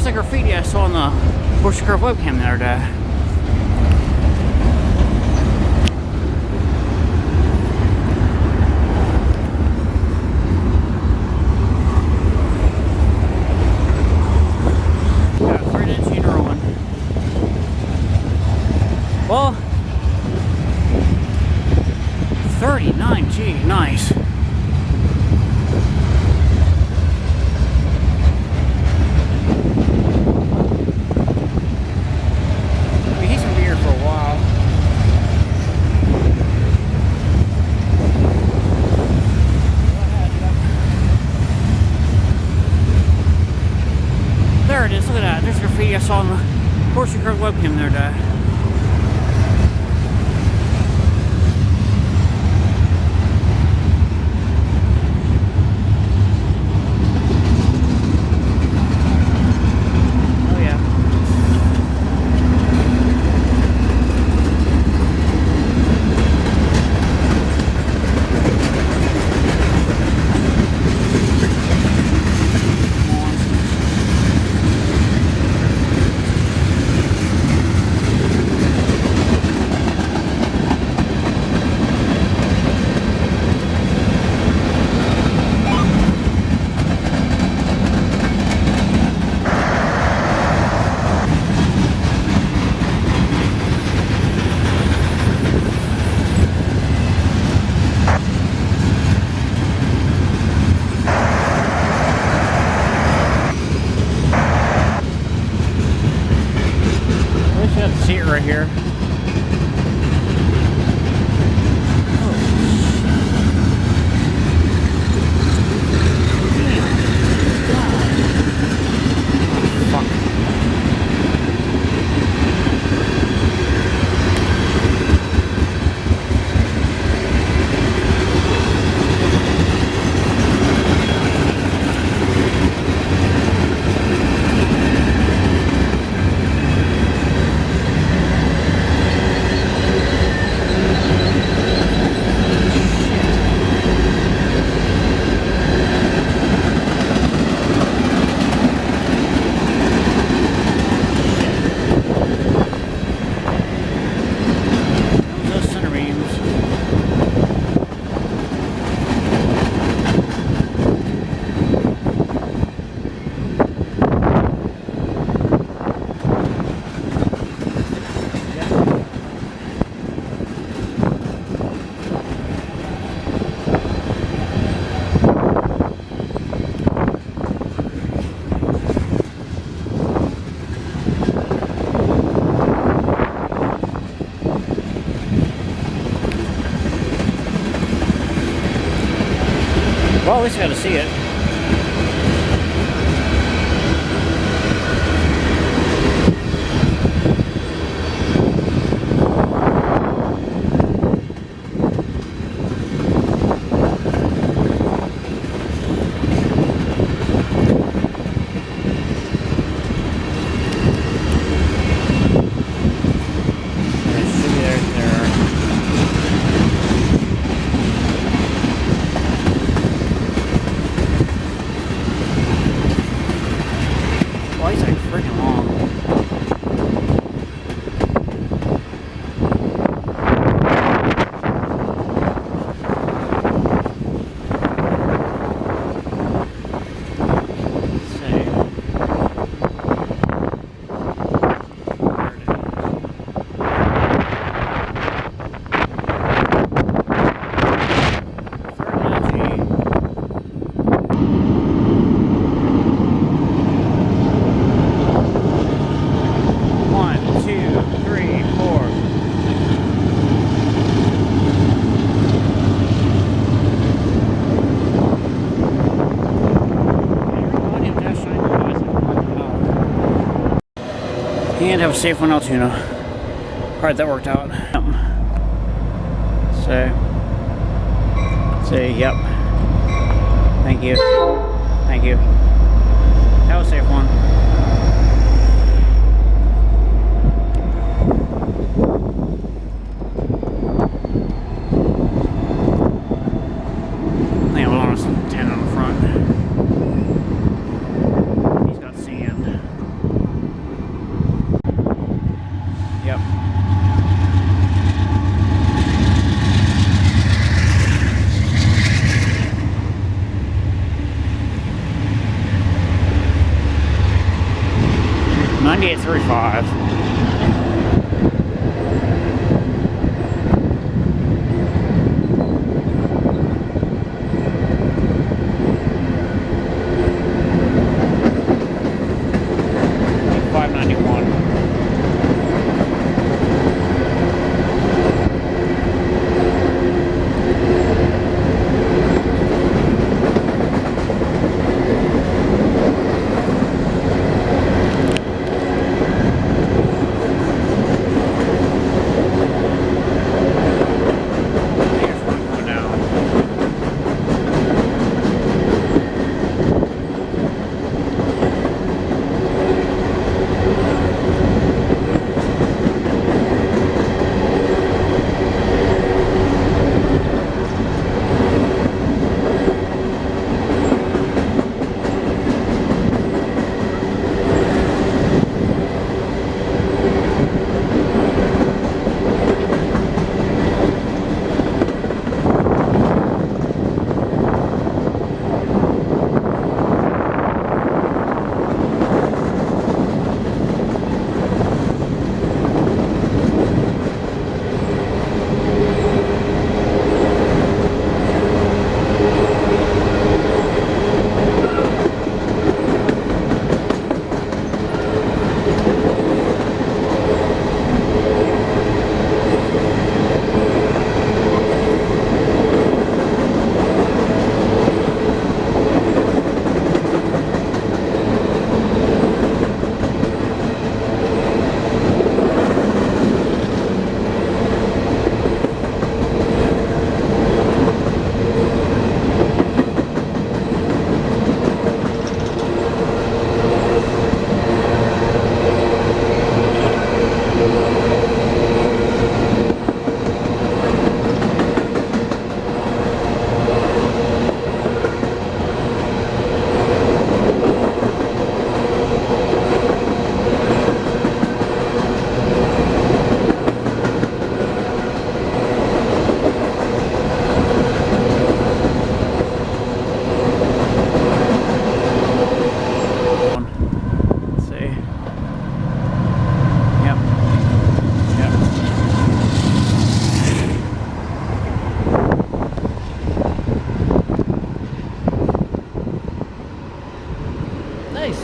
the graffiti I saw on the Bush Curve webcam the other day. Yeah, 319 rolling. Well, 39, gee, nice. He's gonna be here for a while. There it is, look at that. There's graffiti I saw on the Horseshoe Curve webcam the other day. See it right here. Well, at least I got to see it. And have a safe one, Altoona. Alright, that worked out. Say, yep. Thank you. Thank you. Have a safe one. I think I'm 10 on the front. He's got sand. 98.35.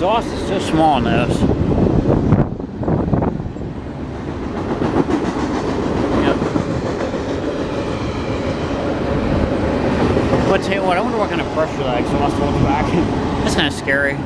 Exhaust is so small in this. Yep. But tell you what, I wonder what kind of pressure that exhaust holds back. That's kind of scary.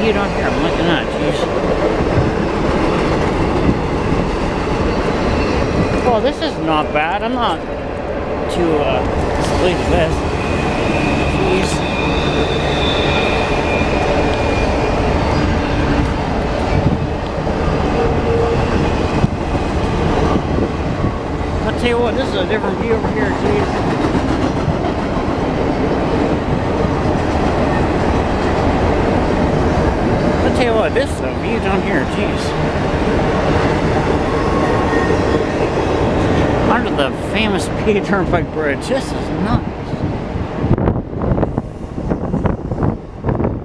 view down here. I'm looking at, jeez. Well, this is not bad. I'm not too displeased with this. Jeez. I'll tell you what, this is a different view over here, jeez. I'll tell you what, this is a view down here, jeez. Under the famous P Turnpike Bridge. This is nuts.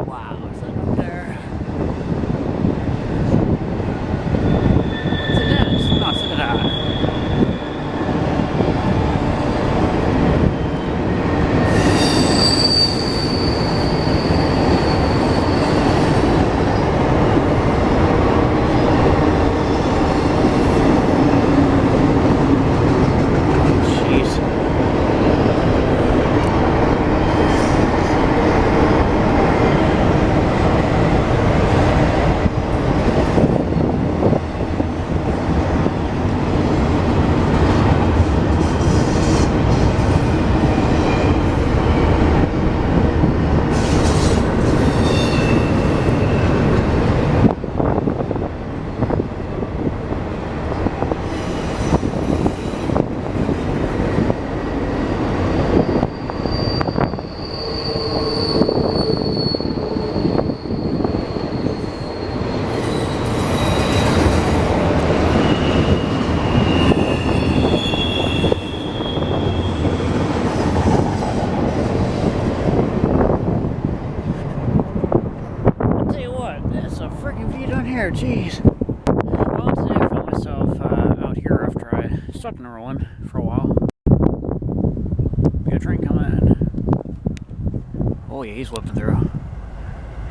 Wow, is that up there? What's it is? Nuts, look at that. Jeez. Well, today I found myself out here after I stopped in Irwin for a while. We got a train coming in. Oh yeah, he's whipping through.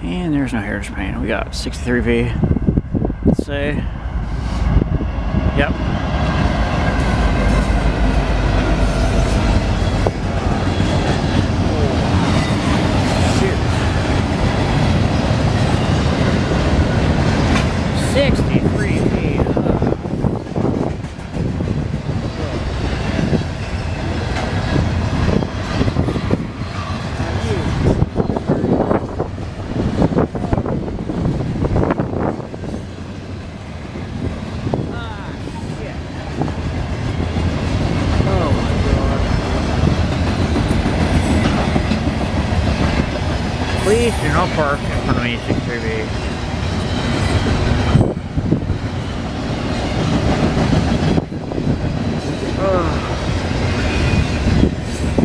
And there's no heritage paint. We got 63V. Let's say. Yep. Please do not park in front of me, 63B.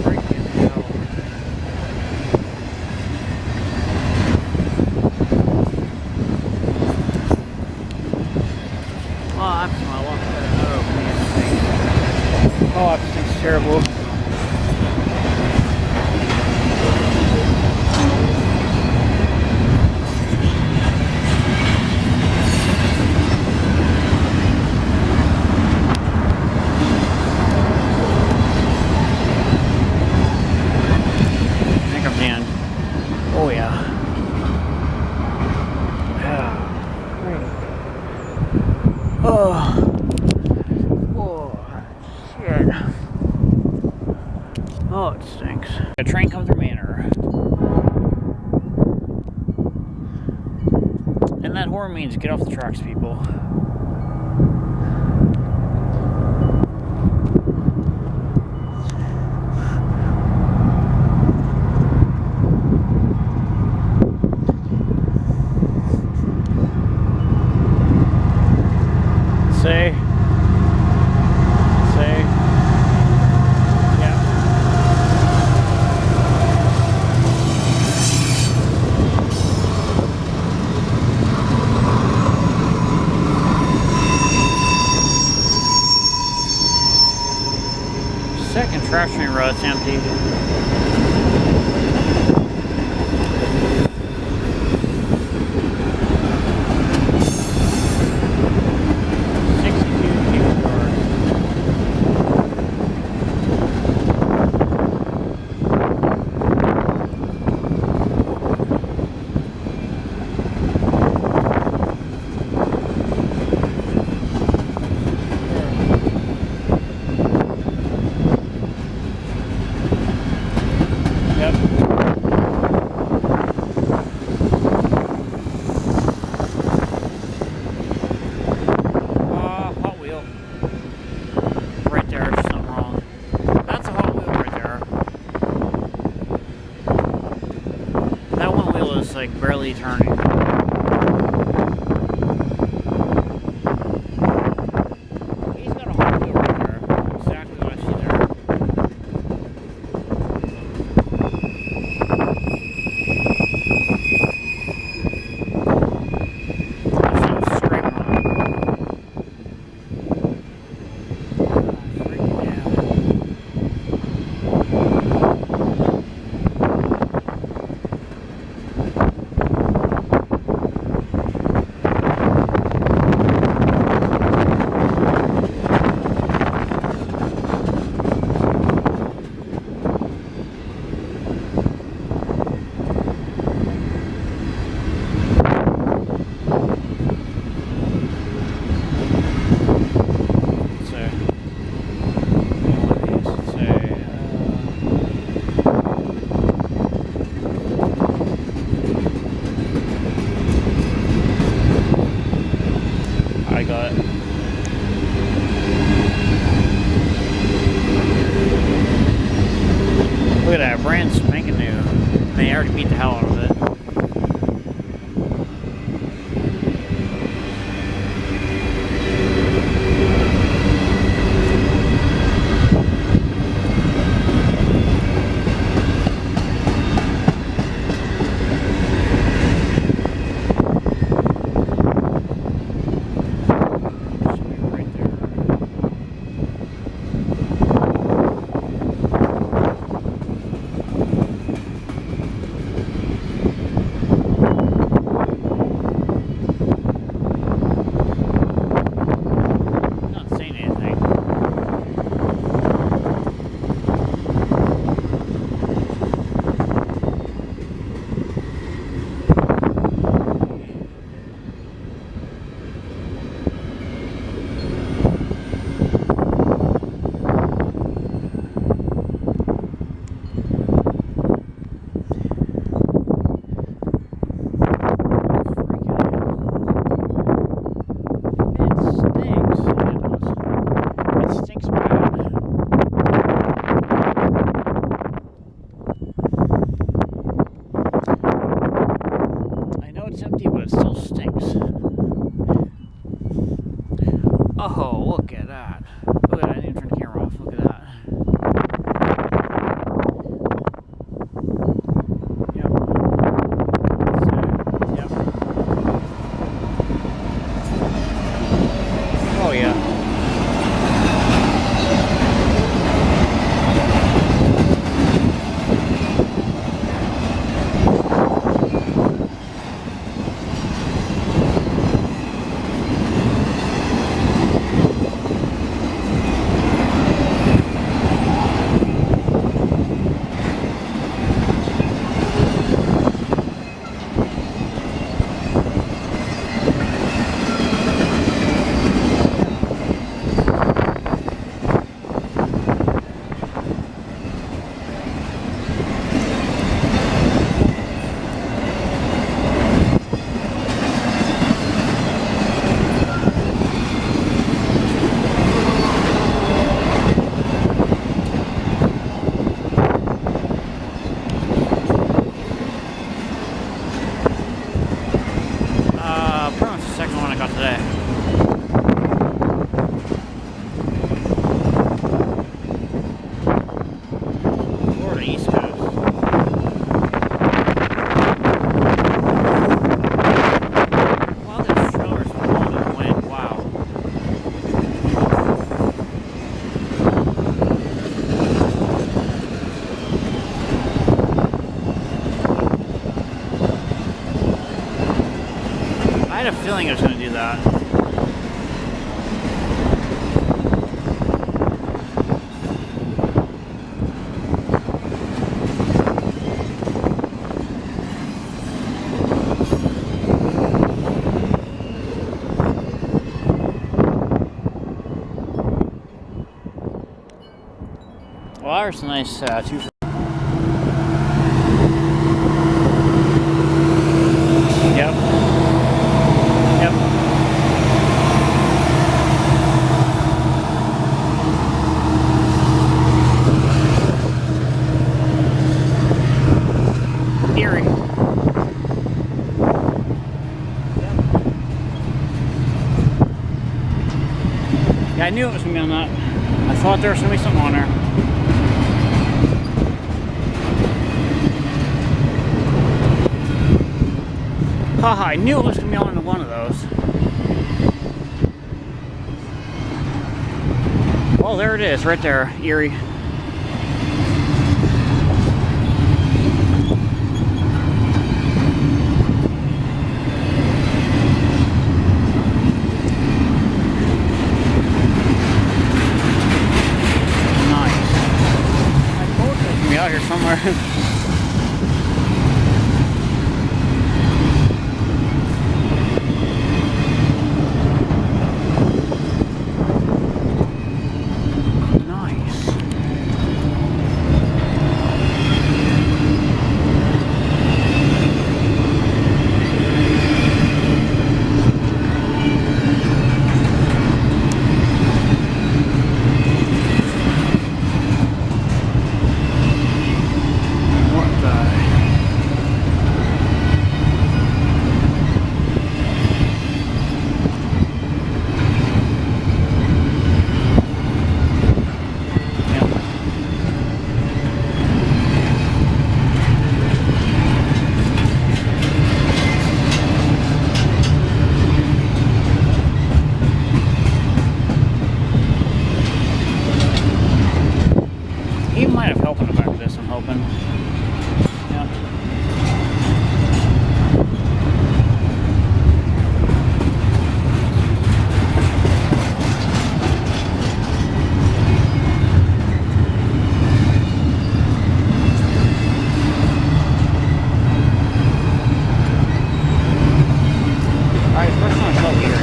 Freaking hell. Oh, that's my luck. Oh, man. Oh, that thing's terrible. Oh yeah. Oh. Oh. Shit. Oh, it stinks. A train comes through Manor. And that horn means get off the tracks, people. Say, yeah. Second trash train row, it's empty. like barely turning. He's got a hard wheel right there. Exactly what I see there. I got it. Look at that, brand spanking new. They already beat the hell out of it. It's empty, but it still stinks. Oh, look at that. Look at that. I didn't even turn the camera off. Look at that. Yep. So, yep. Oh, yeah. Pretty much the second one I got today. Florida East Coast. Wow, this trailer's blowing in the wind. Wow. I had a feeling I was going to do that. Well, there's a nice two. Yep. Yep. Eerie. I knew it was going to be on that. I thought there was going to be something on there. Haha, I knew it was going to be on one of those. Well, there it is, right there, Erie. Out here somewhere. Nice. He might have helped in the back of this, I'm hoping. Yeah. Alright, first one is up here.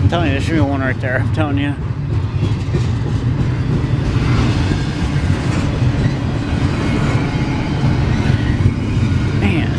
I'm telling you, there should be one right there, I'm telling you. Man.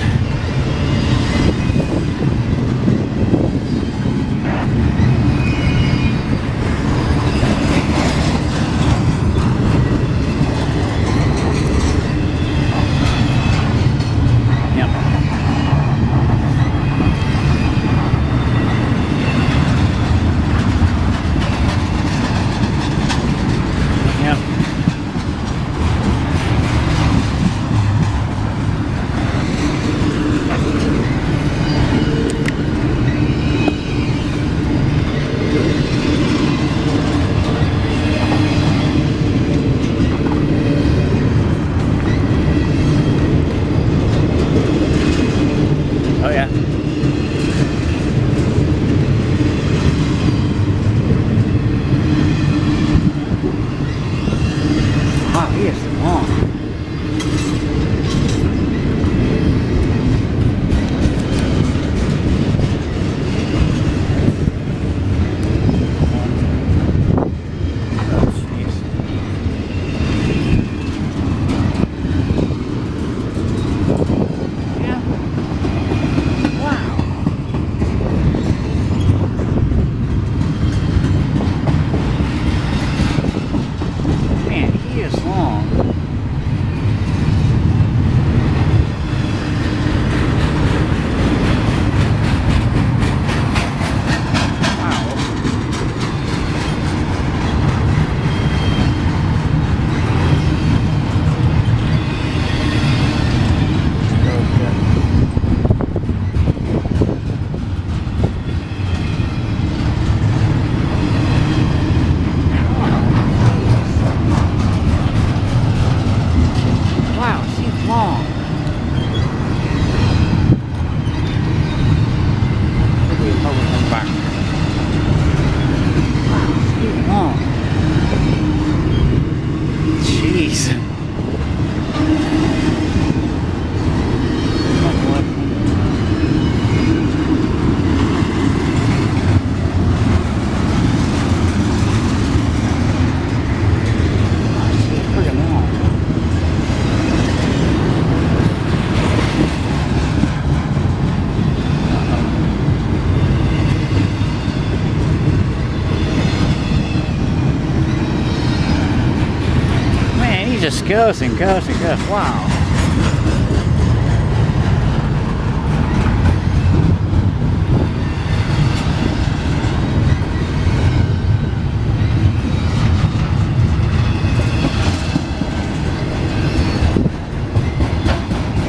He just goes and goes and goes. Wow.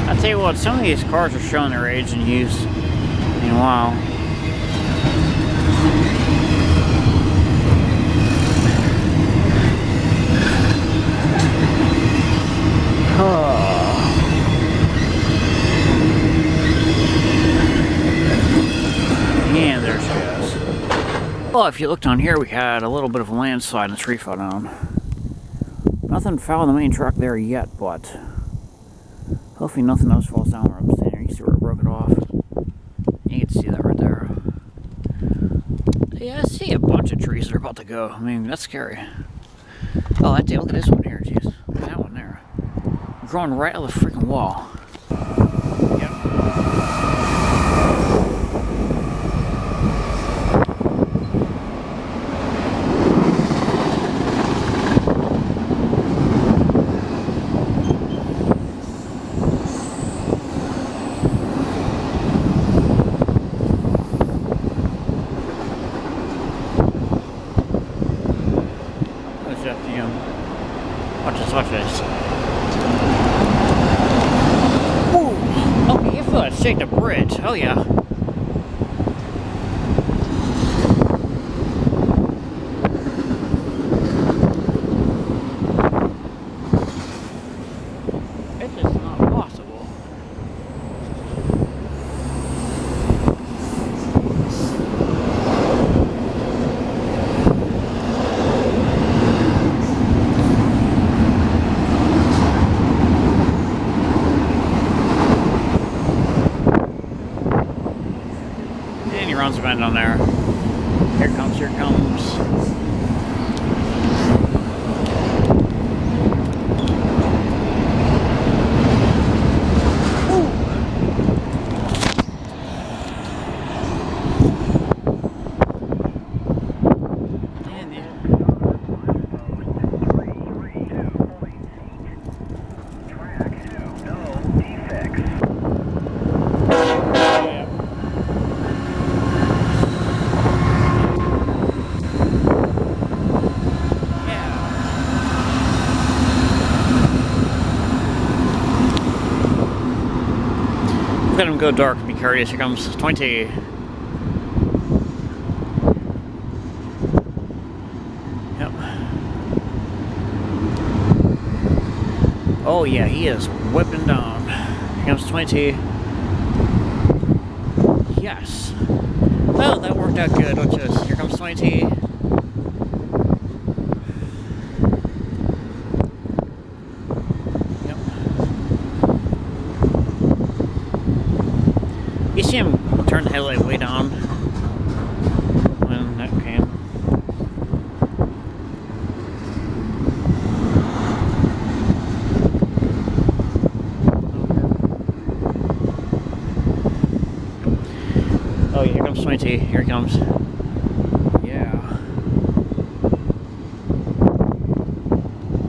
I'll tell you what, some of these cars are showing their age and use. Meanwhile. And there she goes. Well, if you looked on here, we had a little bit of a landslide and a tree fell down. Nothing fell on the main truck there yet, but hopefully nothing else falls down where I'm standing here. You can see where it broke it off. You can see that right there. Yeah, I see a bunch of trees that are about to go. I mean, that's scary. Oh, look at this one here, jeez. Look at that one there. Growing right out of the freaking wall. Yep. Watch this. Ooh! Oh, you feel that shake the bridge. Oh, yeah. It's just not possible. Runs a bend on there. Here it comes, here it comes. Let him go dark, be curious. Here comes 20. Yep. Oh yeah, he is whipping down. Here comes 20. Yes. Well, that worked out good. Watch this. Here comes 20. You see him turn the headlight way down when that came. Oh, here comes 20. Here he comes. Yeah.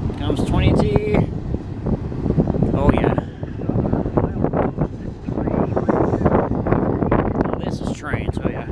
Here comes 20T. Oh, yeah. Train, so yeah.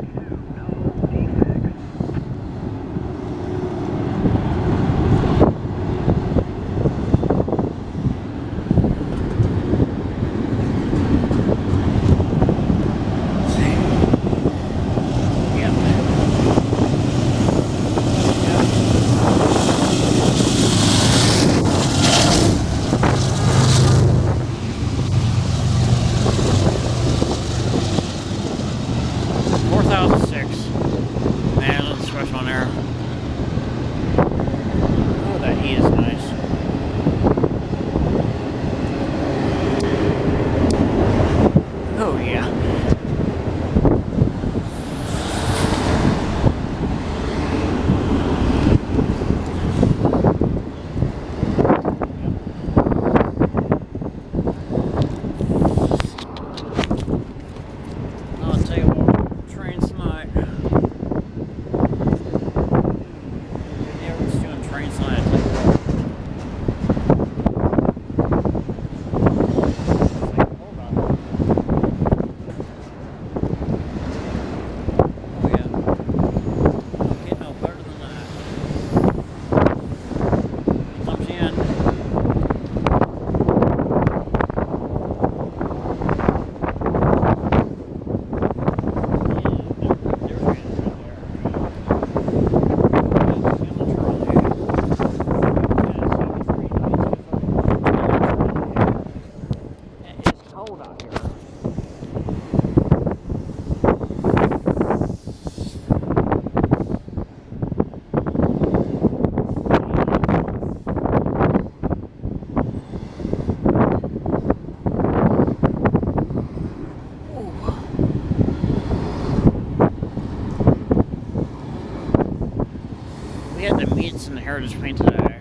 We had the meats and the heritage paint today.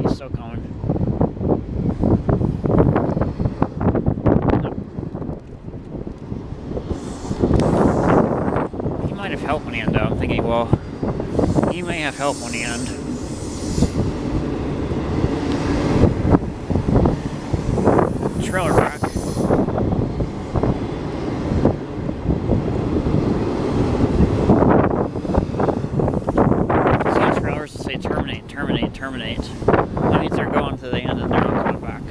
He's still coming. He might have help when he ended. I'm thinking, well, he may have help when he end. Trailer rack. See trailers that say terminate, terminate, terminate. That means they're going to the end and they're not coming back.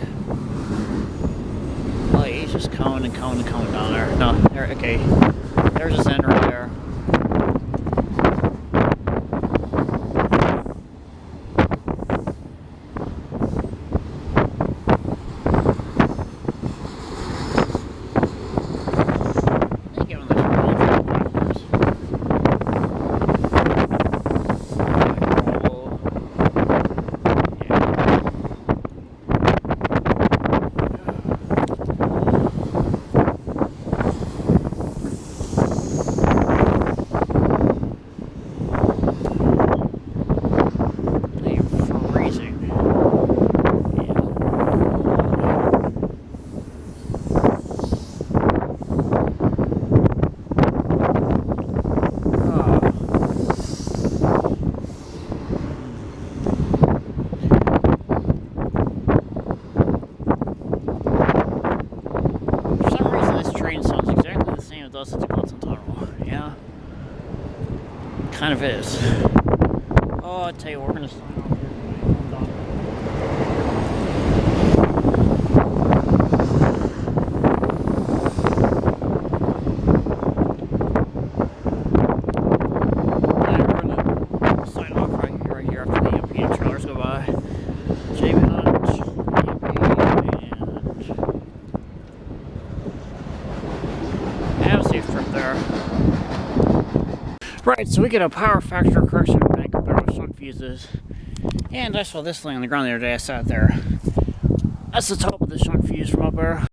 Oh, he's just coming and coming and coming down there. No, there. Okay, there's his end right there. Kind of is. Oh, I tell you, we're gonna sign off here right here after the EMP trailers go by. Jamie Hunt, EMP, and have a safe trip there. Right, so we get a power factor correction bank up there with shock fuses. And I saw this laying on the ground the other day. I sat there. That's the top of the shock fuse from up there.